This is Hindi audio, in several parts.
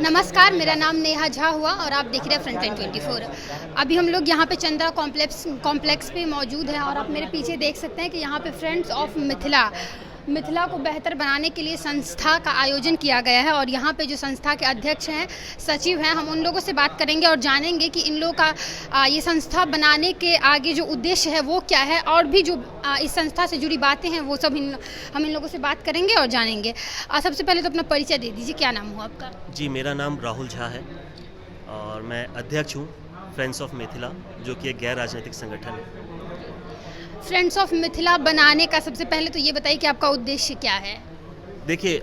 नमस्कार, मेरा नाम नेहा झा हुआ और आप देख रहे हैं फ्रंटलाइन 24। अभी हम लोग यहाँ पे चंद्रा कॉम्प्लेक्स पे मौजूद हैं और आप मेरे पीछे देख सकते हैं कि यहाँ पे फ्रेंड्स ऑफ मिथिला को बेहतर बनाने के लिए संस्था का आयोजन किया गया है। और यहाँ पे जो संस्था के अध्यक्ष हैं, सचिव हैं, हम उन लोगों से बात करेंगे और जानेंगे कि इन लोगों का ये संस्था बनाने के आगे जो उद्देश्य है वो क्या है, और भी जो इस संस्था से जुड़ी बातें हैं वो सब हम इन लोगों से बात करेंगे और जानेंगे। सबसे पहले तो अपना परिचय दे दीजिए, क्या नाम हुआ आपका? जी, मेरा नाम राहुल झा है और मैं अध्यक्ष हूँ फ्रेंड्स ऑफ मिथिला, जो कि एक गैर राजनीतिक संगठन है। फ्रेंड्स ऑफ मिथिला बनाने का सबसे पहले तो ये बताइए कि आपका उद्देश्य क्या है? देखिए,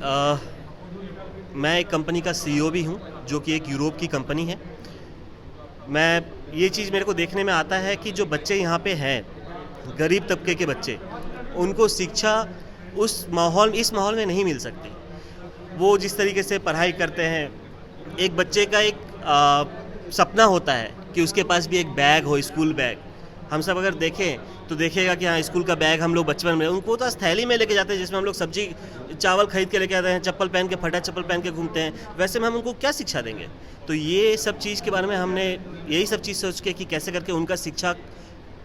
मैं एक कंपनी का CEO भी हूँ, जो कि एक यूरोप की कंपनी है। ये चीज़ मेरे को देखने में आता है कि जो बच्चे यहाँ पे हैं, गरीब तबके के बच्चे, उनको शिक्षा इस माहौल में नहीं मिल सकती। वो जिस तरीके से पढ़ाई करते हैं, एक बच्चे का एक सपना होता है कि उसके पास भी एक बैग हो, स्कूल बैग। हम सब अगर देखें तो देखिएगा कि हाँ, स्कूल का बैग हम लोग बचपन में उनको तो थैली में लेके जाते हैं, जिसमें हम लोग सब्जी चावल खरीद के लेके आते हैं, चप्पल पहन के, फटा चप्पल पहन के घूमते हैं। वैसे में हम उनको क्या शिक्षा देंगे? तो ये सब चीज़ के बारे में हमने यही सब चीज़ सोच के कि कैसे करके उनका शिक्षा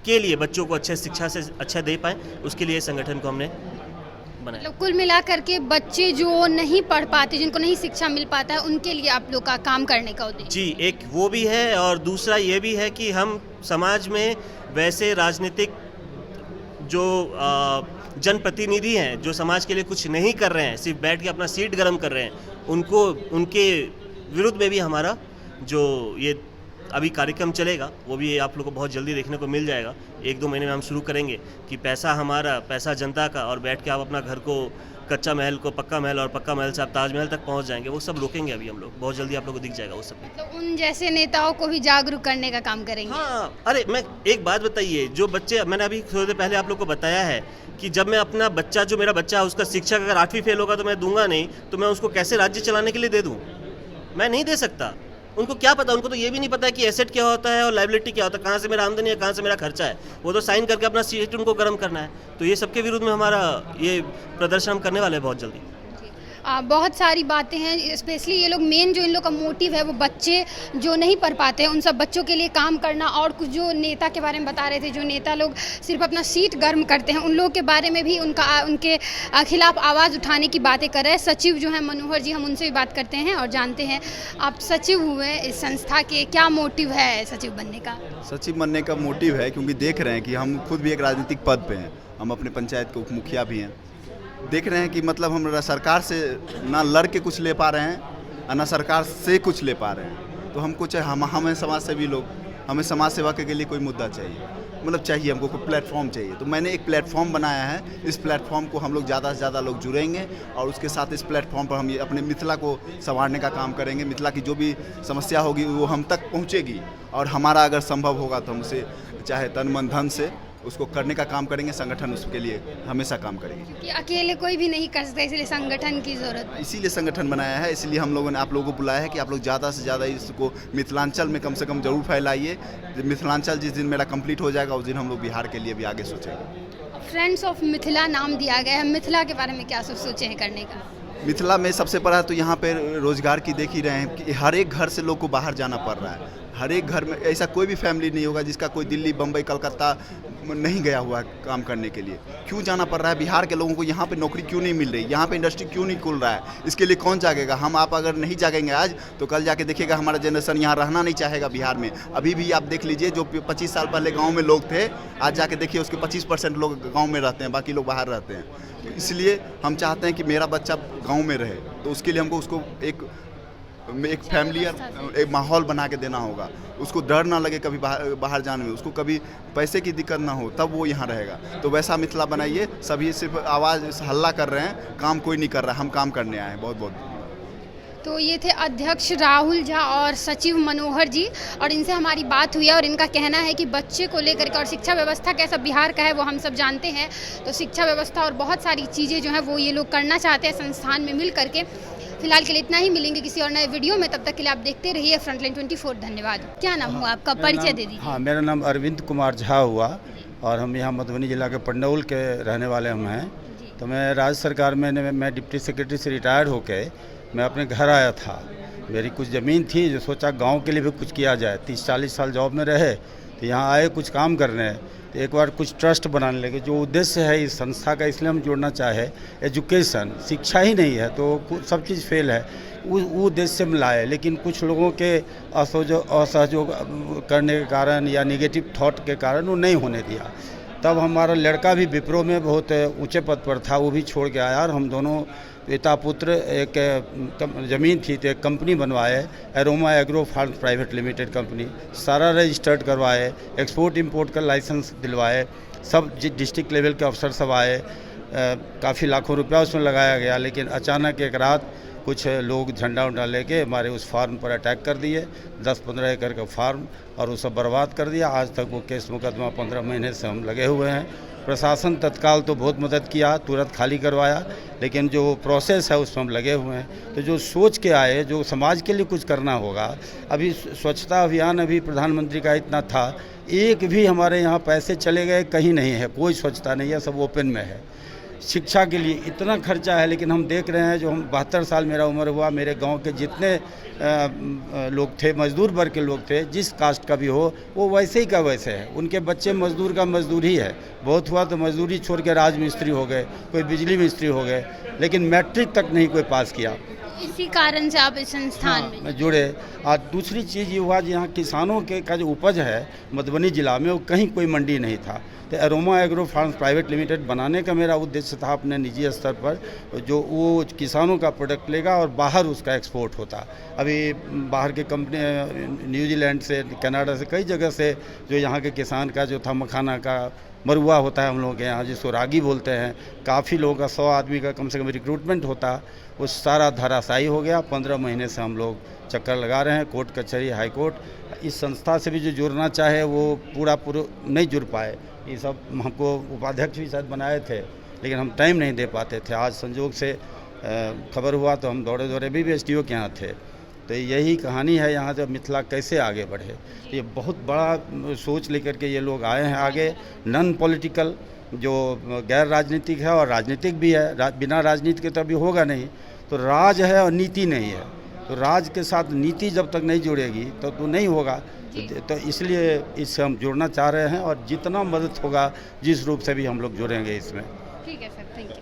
के लिए बच्चों को अच्छे शिक्षा से अच्छा दे पाएँ, उसके लिए संगठन को हमने बनाया। मतलब कुल मिलाकर के बच्चे जो नहीं पढ़ पाते, जिनको नहीं शिक्षा मिल पाता है, उनके लिए आप लोग का काम करने का उद्देश्य? जी, एक वो भी है और दूसरा ये भी है कि हम समाज में वैसे राजनीतिक जो जनप्रतिनिधि हैं, जो समाज के लिए कुछ नहीं कर रहे हैं, सिर्फ बैठ के अपना सीट गर्म कर रहे हैं, उनके विरुद्ध में भी हमारा जो ये अभी कार्यक्रम चलेगा, वो भी आप लोग को बहुत जल्दी देखने को मिल जाएगा। 1-2 महीने में हम शुरू करेंगे कि पैसा हमारा, पैसा जनता का, और बैठ के आप अपना घर को, कच्चा महल को पक्का महल, और पक्का महल से आप ताजमहल तक पहुंच जाएंगे। वो सब रोकेंगे अभी हम लोग, बहुत जल्दी आप लोग को दिख जाएगा वो सब। तो उन जैसे नेताओं को भी जागरूक करने का काम करेंगे? हाँ, अरे मैं एक बात बताइए, जो बच्चे, मैंने अभी थोड़ी देर पहले आप लोग को बताया है कि जब मैं अपना बच्चा, जो मेरा बच्चा है, उसका शिक्षक अगर 8वीं फेल होगा तो मैं दूंगा नहीं, तो मैं उसको कैसे राज्य चलाने के लिए दे दूँ? मैं नहीं दे सकता। उनको क्या पता? उनको तो ये भी नहीं पता है कि एसेट क्या होता है और लायबिलिटी क्या होता है, कहाँ से मेरा आमदनी है, कहाँ से मेरा खर्चा है। वो तो साइन करके अपना सीट उनको गर्म करना है। तो ये सबके विरुद्ध में हमारा ये प्रदर्शन हम करने वाले हैं बहुत जल्दी। बहुत सारी बातें हैं, स्पेशली ये लोग मेन जो इन लोग का मोटिव है वो बच्चे जो नहीं पढ़ पाते हैं उन सब बच्चों के लिए काम करना। और कुछ जो नेता के बारे में बता रहे थे, जो नेता लोग सिर्फ अपना सीट गर्म करते हैं, उन लोगों के बारे में भी उनके खिलाफ आवाज़ उठाने की बातें कर रहे हैं। सचिव जो हैं मनोहर जी, हम उनसे भी बात करते हैं और जानते हैं। आप सचिव हुए इस संस्था के, क्या मोटिव है सचिव बनने का? सचिव बनने का मोटिव है क्योंकि देख रहे हैं कि हम खुद भी एक राजनीतिक पद पे हैं, हम अपने पंचायत के उप मुखिया भी हैं। देख रहे हैं कि मतलब हम सरकार से ना लड़ के कुछ ले पा रहे हैं और ना सरकार से कुछ ले पा रहे हैं। तो हमको हमें समाज सेवी लोग, हमें समाज सेवा के लिए कोई मुद्दा चाहिए, मतलब चाहिए हमको कोई प्लेटफॉर्म चाहिए। तो मैंने एक प्लेटफॉर्म बनाया है। इस प्लेटफॉर्म को हम लोग ज़्यादा से ज़्यादा लोग जुड़ेंगे और उसके साथ इस प्लेटफॉर्म पर हम ये अपने मिथिला को संवारने का काम करेंगे। मिथिला की जो भी समस्या होगी वो हम तक पहुँचेगी और हमारा अगर संभव होगा तो हम उसे चाहे तन मन धन से उसको करने का काम करेंगे। संगठन उसके लिए हमेशा काम करेंगे कि अकेले कोई भी नहीं कर सकता, इसलिए संगठन की ज़रूरत है। इसीलिए संगठन बनाया है, इसलिए हम लोगों ने आप लोगों को बुलाया है कि आप लोग ज़्यादा से ज़्यादा इसको मिथिलांचल में कम से कम जरूर फैलाइए। मिथिलांचल जिस दिन मेरा कंप्लीट हो जाएगा उस दिन हम लोग बिहार के लिए भी आगे सोचेंगे। फ्रेंड्स ऑफ मिथिला नाम दिया गया है, मिथिला के बारे में क्या सोचे हैं करने का? मिथिला में सबसे बड़ा तो यहाँ पे रोजगार की देख ही रहे हैं कि हर एक घर से लोग को बाहर जाना पड़ रहा है। हर एक घर में ऐसा कोई भी फैमिली नहीं होगा जिसका कोई दिल्ली, बम्बई, कलकत्ता नहीं गया हुआ है काम करने के लिए। क्यों जाना पड़ रहा है? बिहार के लोगों को यहाँ पे नौकरी क्यों नहीं मिल रही, यहाँ पे इंडस्ट्री क्यों नहीं खुल रहा है? इसके लिए कौन जागेगा? हम आप अगर नहीं जागेंगे आज तो कल जाके देखिएगा हमारा जनरेशन यहाँ रहना नहीं चाहेगा बिहार में। अभी भी आप देख लीजिए, जो 25 साल पहले गाँव में लोग थे, आज जाके देखिए उसके 25% लोग गाँव में रहते हैं, बाकी लोग बाहर रहते हैं। तो इसलिए हम चाहते हैं कि मेरा बच्चा गाँव में रहे, तो उसके लिए हमको उसको एक फैमिली, एक माहौल बना के देना होगा। उसको डर ना लगे कभी बाहर जाने में, उसको कभी पैसे की दिक्कत ना हो, तब वो यहाँ रहेगा। तो वैसा मिथिला बनाइए। सभी सिर्फ आवाज़ हल्ला कर रहे हैं, काम कोई नहीं कर रहा है। हम काम करने आए हैं। बहुत बहुत। तो ये थे अध्यक्ष राहुल झा और सचिव मनोहर जी, और इनसे हमारी बात हुई है और इनका कहना है कि बच्चे को लेकर के, और शिक्षा व्यवस्था कैसा बिहार का है वो हम सब जानते हैं। तो शिक्षा व्यवस्था और बहुत सारी चीज़ें जो हैं वो ये लोग करना चाहते हैं संस्थान में मिल करके। फिलहाल के लिए इतना ही, मिलेंगे किसी और नए वीडियो में, तब तक के लिए आप देखते रहिए फ्रंटलाइन 24। धन्यवाद। क्या नाम हुआ आपका? परिचय दे दीजिए। हाँ, मेरा नाम अरविंद कुमार झा हुआ और हम यहाँ मधुबनी जिला के पंडौल के रहने वाले हम हैं। तो मैं राज्य सरकार में मैं डिप्टी सेक्रेटरी से रिटायर्ड होकर मैं अपने घर आया था। मेरी कुछ ज़मीन थी जो सोचा गांव के लिए भी कुछ किया जाए। 30-40 साल जॉब में रहे तो यहाँ आए कुछ काम करने, तो एक बार कुछ ट्रस्ट बनाने लगे। जो उद्देश्य है इस संस्था का, इसलिए हम जुड़ना चाहे, एजुकेशन, शिक्षा ही नहीं है तो सब चीज़ फेल है, वो उद्देश्य से हम लाए। लेकिन कुछ लोगों के असहयोग करने के कारण या निगेटिव थॉट के कारण वो नहीं होने दिया। तब हमारा लड़का भी विप्रो में बहुत ऊंचे पद पर था, वो भी छोड़ के आया और हम दोनों पिता पुत्र एक ज़मीन थी तो एक कंपनी बनवाए, aroma agro farms private limited company, सारा रजिस्टर्ड करवाए, एक्सपोर्ट इंपोर्ट का लाइसेंस दिलवाए, सब डिस्ट्रिक्ट लेवल के अफसर सब आए, काफ़ी लाखों रुपया उसमें लगाया गया। लेकिन अचानक एक रात कुछ लोग झंडा उंडा लेके हमारे उस फार्म पर अटैक कर दिए, 10-15 एकड़ का फार्म, और वो सब बर्बाद कर दिया। आज तक वो केस मुकदमा 15 महीने से हम लगे हुए हैं। प्रशासन तत्काल तो बहुत मदद किया, तुरंत खाली करवाया, लेकिन जो प्रोसेस है उसमें हम लगे हुए हैं। तो जो सोच के आए, जो समाज के लिए कुछ करना होगा, अभी स्वच्छता अभियान अभी प्रधानमंत्री का इतना था, एक भी हमारे यहाँ पैसे चले गए कहीं नहीं है, कोई स्वच्छता नहीं है, सब ओपन में है। शिक्षा के लिए इतना खर्चा है, लेकिन हम देख रहे हैं जो हम 72 साल मेरा उम्र हुआ, मेरे गांव के जितने लोग थे, मजदूर वर्ग के लोग थे, जिस कास्ट का भी हो, वो वैसे ही का वैसे है। उनके बच्चे मजदूर का मजदूर ही है, बहुत हुआ तो मजदूरी छोड़ के राज मिस्त्री हो गए, कोई बिजली मिस्त्री हो गए, लेकिन मैट्रिक तक नहीं कोई पास किया। इसी कारण से आप इस संस्थान में जुड़े। और दूसरी चीज़ ये हुआ, यहाँ किसानों के का जो उपज है मधुबनी ज़िला में, वो कहीं कोई मंडी नहीं था। तो aroma agro farms private limited बनाने का मेरा उद्देश्य था अपने निजी स्तर पर, जो वो किसानों का प्रोडक्ट लेगा और बाहर उसका एक्सपोर्ट होता। अभी बाहर के कंपनी न्यूजीलैंड से, कनाडा से, कई जगह से जो यहाँ के किसान का जो था मखाना का मरुआ होता है हम लोगों के यहाँ, जिसको रागी बोलते हैं, काफ़ी लोगों का 100 आदमी का कम से कम रिक्रूटमेंट होता, वो सारा धराशायी हो गया। 15 महीने से हम लोग चक्कर लगा रहे हैं, कोर्ट कचहरी, हाई कोर्ट। इस संस्था से भी जो जुड़ना चाहे वो पूरा नहीं जुड़ पाए। ये सब हमको उपाध्यक्ष भी शायद बनाए थे, लेकिन हम टाइम नहीं दे पाते थे। आज संजोग से खबर हुआ तो हम दौड़े भी एसडीओ के यहाँ थे। तो यही कहानी है यहाँ जब मिथिला कैसे आगे बढ़े। ये बहुत बड़ा सोच लेकर के ये लोग आए हैं आगे, नॉन पॉलिटिकल, जो गैर राजनीतिक है और राजनीतिक भी है। बिना राजनीति के तो अभी होगा नहीं। तो राज है और नीति नहीं है, तो राज के साथ नीति जब तक नहीं जुड़ेगी तो नहीं होगा। तो इसलिए इससे हम जुड़ना चाह रहे हैं, और जितना मदद होगा जिस रूप से भी हम लोग जुड़ेंगे इसमें। ठीक है सर, थैंक यू।